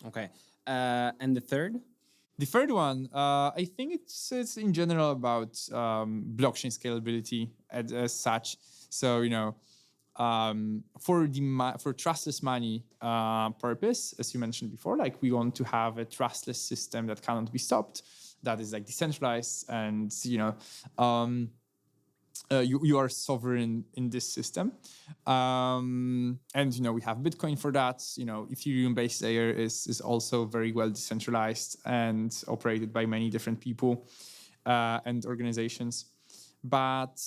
Okay. And the third? The third one, I think it's in general about blockchain scalability as such. So for trustless money purpose, as you mentioned before, like we want to have a trustless system that cannot be stopped, that is like decentralized, and you are sovereign in this system. And we have Bitcoin for that. Ethereum-based layer is also very well decentralized and operated by many different people and organizations. But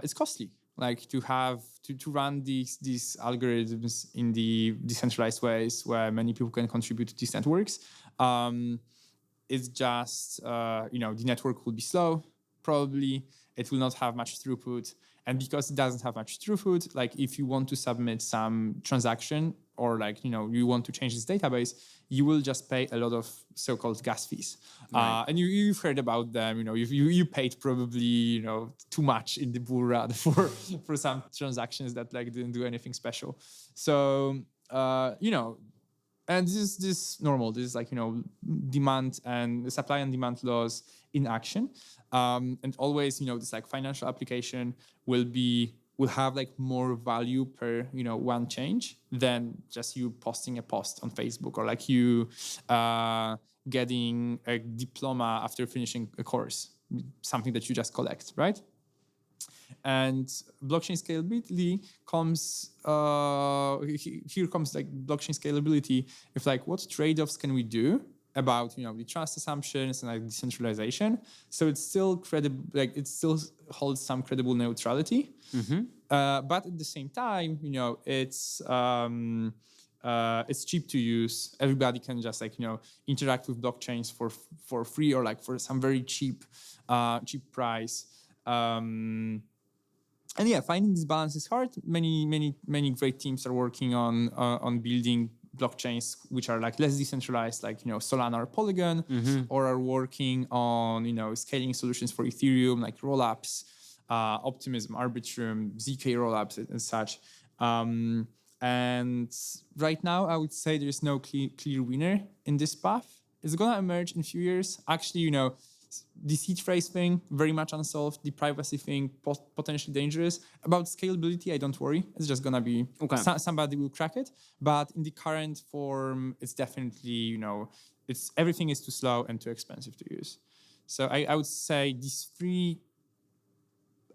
it's costly, like to run these algorithms in the decentralized ways where many people can contribute to these networks. It's just the network will be slow, probably. It will not have much throughput. And because it doesn't have much throughput, like if you want to submit some transaction or you want to change this database, you will just pay a lot of so-called gas fees. Right. And you've heard about them. You paid probably too much in the bull run for some transactions that didn't do anything special. So and this is normal. This is demand and supply and demand laws in action. And always this financial application will have more value per one change than just you posting a post on Facebook, or you getting a diploma after finishing a course, something that you just collect, right? And blockchain scalability comes here comes blockchain scalability if what trade-offs can we do about the trust assumptions and decentralization, so it's still credible, it still holds some credible neutrality. But at the same time it's cheap to use. Everybody can just interact with blockchains for free, or for some very cheap price. And yeah, finding this balance is hard. Many great teams are working on building blockchains which are less decentralized, Solana or Polygon, or are working on scaling solutions for Ethereum, like rollups, Optimism, Arbitrum, ZK rollups, and such. And right now, I would say there's no clear winner in this path. It's gonna emerge in a few years. Actually, the seed phrase thing, very much unsolved. The privacy thing, potentially dangerous. About scalability, I don't worry. It's just gonna be somebody will crack it. But in the current form, it's definitely everything is too slow and too expensive to use. So I would say these three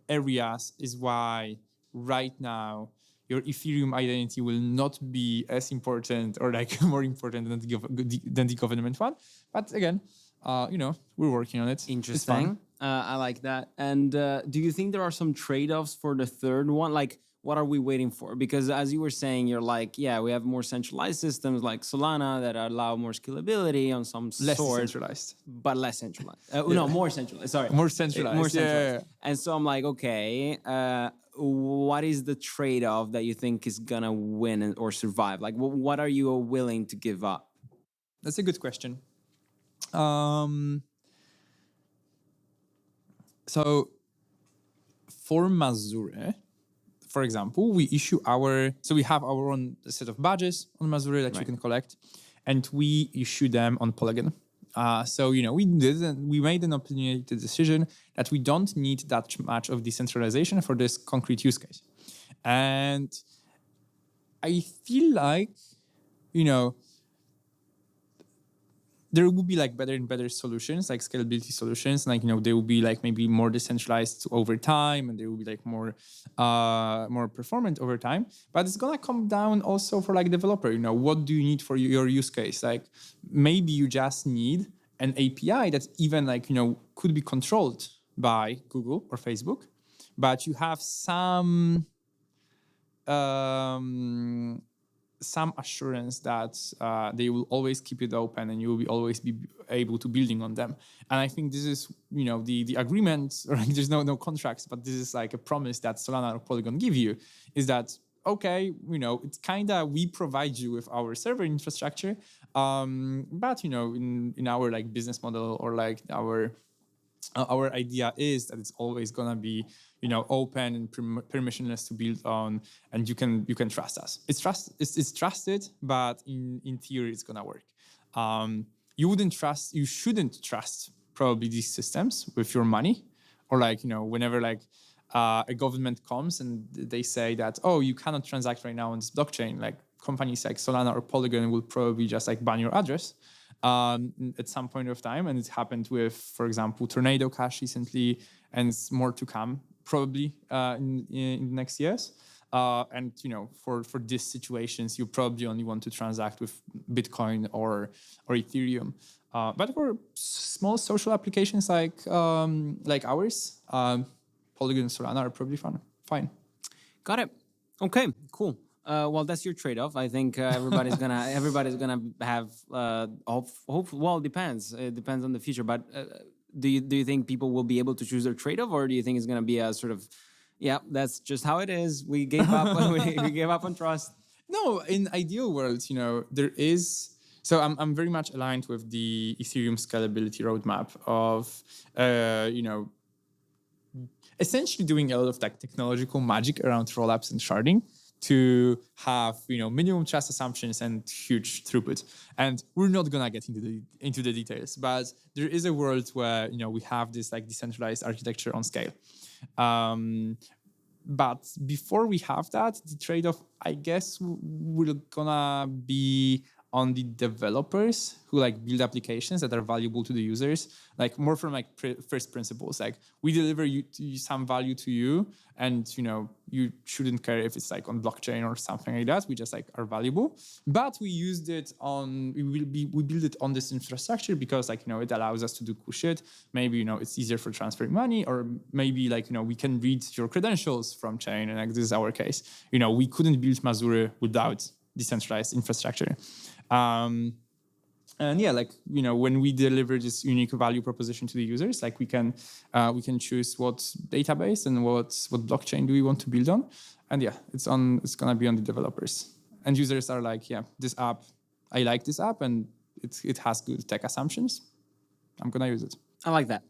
areas is why right now your Ethereum identity will not be as important or more important than the government one. But again, we're working on it. Interesting. I like that. And do you think there are some trade-offs for the third one? What are we waiting for? Because as you were saying, you're we have more centralized systems like Solana that allow more scalability on some less sort. Centralized. But less centralized. No, more centralized. Sorry. More centralized. More centralized. Yeah. And so I'm okay, what is the trade-off that you think is going to win or survive? What are you willing to give up? That's a good question. So for Mazury, for example, we have our own set of badges on Mazury that you can collect, and we issue them on Polygon. So we made an opinionated decision that we don't need that much of decentralization for this concrete use case, and I feel there will be better and better solutions, scalability solutions, they will be maybe more decentralized over time, and they will be more performant over time. But it's gonna come down also for developer. What do you need for your use case? Maybe you just need an API that even could be controlled by Google or Facebook, but you have some assurance that they will always keep it open and you will always be able to building on them. And I think this is the agreement, or there's no contracts, but this is a promise that Solana or Polygon give you, is that okay, it's we provide you with our server infrastructure, but in our business model or our our idea is that it's always gonna be, open and permissionless to build on, and you can trust us. It's trusted, but in theory, it's gonna work. You shouldn't trust probably these systems with your money, or whenever a government comes and they say that, oh, you cannot transact right now on this blockchain, like companies like Solana or Polygon will probably just ban your address at some point of time. And it happened with, for example, Tornado Cash recently, and it's more to come probably in the next years. And for these situations, you probably only want to transact with Bitcoin or Ethereum. But for small social applications like ours, Polygon and Solana are probably fine. Got it. Okay, cool. Well, that's your trade-off. I think everybody's gonna have hope. Well, it depends. It depends on the future. But do you think people will be able to choose their trade-off, or do you think it's gonna be a sort of, yeah, that's just how it is. We gave up. we gave up on trust. No, in ideal world, there is. So I'm very much aligned with the Ethereum scalability roadmap of, essentially doing a lot of technological magic around rollups and sharding to have minimum trust assumptions and huge throughput. And we're not gonna get into the details, but there is a world where we have this decentralized architecture on scale. But before we have that, the trade-off, I guess, will gonna be on the developers who build applications that are valuable to the users, more from first principles. We deliver some value to you, and you shouldn't care if it's on blockchain or something like that. We just are valuable. But we used it on we build it on this infrastructure because it allows us to do cool shit. Maybe it's easier for transferring money, or maybe we can read your credentials from chain, and this is our case. We couldn't build Mazury without decentralized infrastructure. And yeah, when we deliver this unique value proposition to the users, we can choose what database and what blockchain do we want to build on, and yeah, it's gonna be on the developers. And users are this app, I like this app, and it has good tech assumptions. I'm gonna use it. I like that.